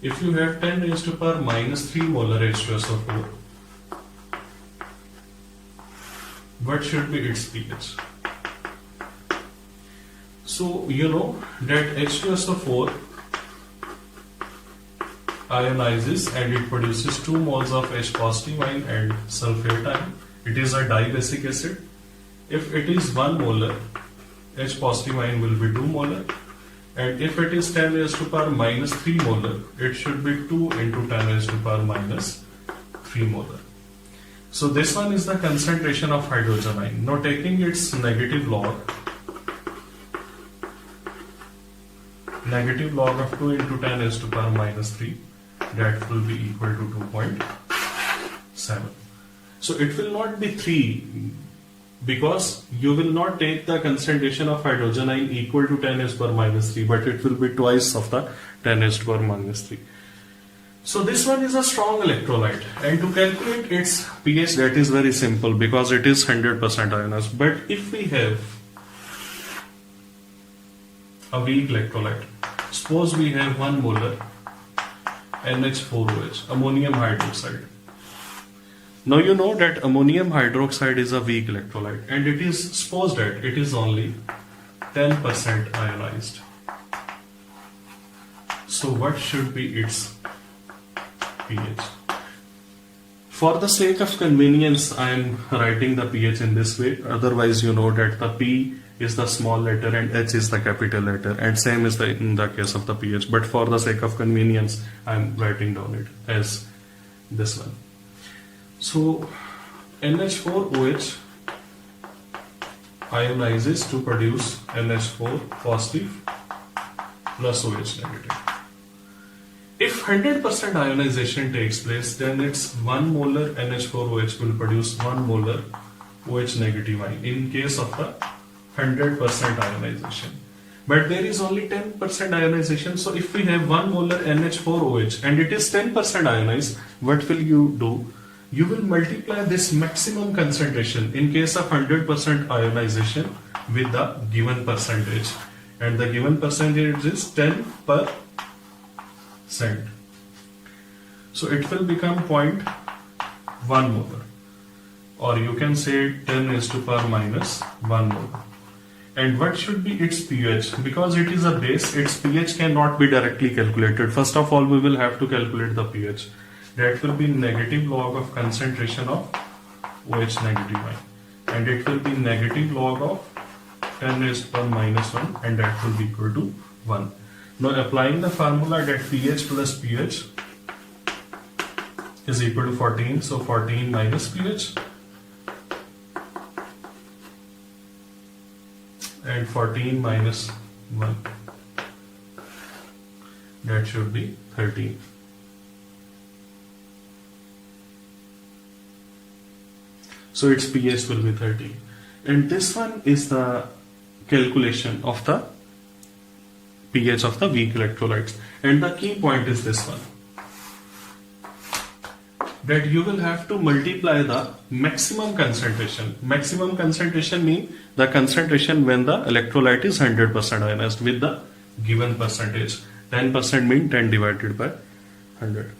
If you have 10 raised to power minus 3 molar H2SO4, what should be its pH? So you know that H2SO4 ionizes and it produces 2 moles of H positive ion and sulfate ion. It is a dibasic acid. If it is 1 molar, H positive ion will be 2 molar, and if it is 10 raised to power minus 3 molar, it should be 2 into 10 raised to power minus 3 molar. So this one is the concentration of hydrogen ion. Now taking its negative log of 2 into 10 raised to power minus 3, that will be equal to 2.7. So it will not be 3, because you will not take the concentration of hydrogen ion equal to 10 raised to power minus 3, but it will be twice of the 10 raised to power minus 3. So this one is a strong electrolyte, and to calculate its pH, that is very simple because it is 100% ionized. But if we have a weak electrolyte, suppose we have 1 molar NH4OH, ammonium hydroxide. Now you know that ammonium hydroxide is a weak electrolyte, and it is supposed that it is only 10% ionized. So what should be its pH? For the sake of convenience, I am writing the pH in this way. Otherwise, you know that the P is the small letter and H is the capital letter, and same is in the case of the pH. But for the sake of convenience, I am writing down it as this one. So NH4OH ionizes to produce NH4 positive plus OH negative. If 100% ionization takes place, then it's 1 molar NH4OH will produce 1 molar OH negative ion in case of the 100% ionization. But there is only 10% ionization. So if we have 1 molar NH4OH and it is 10% ionized, what will you do? You will multiply this maximum concentration in case of 100% ionization with the given percentage, and the given percentage is 10%. So it will become 0.1 molar, or you can say 10 raised to power minus 1 molar. And what should be its pH? Because it is a base, its pH cannot be directly calculated. First of all, we will have to calculate the pH. That will be negative log of concentration of OH negative ion, and it will be negative log of 10 raised to power minus 1, and that will be equal to 1. Now applying the formula that pH plus pH is equal to 14, so 14 minus pH and 14 minus 1, that should be 13. So its pH will be 13. And this one is the calculation of the pH of the weak electrolytes. And the key point is this one, that you will have to multiply the maximum concentration. Maximum concentration means the concentration when the electrolyte is 100% ionized with the given percentage. 10% means 10 divided by 100.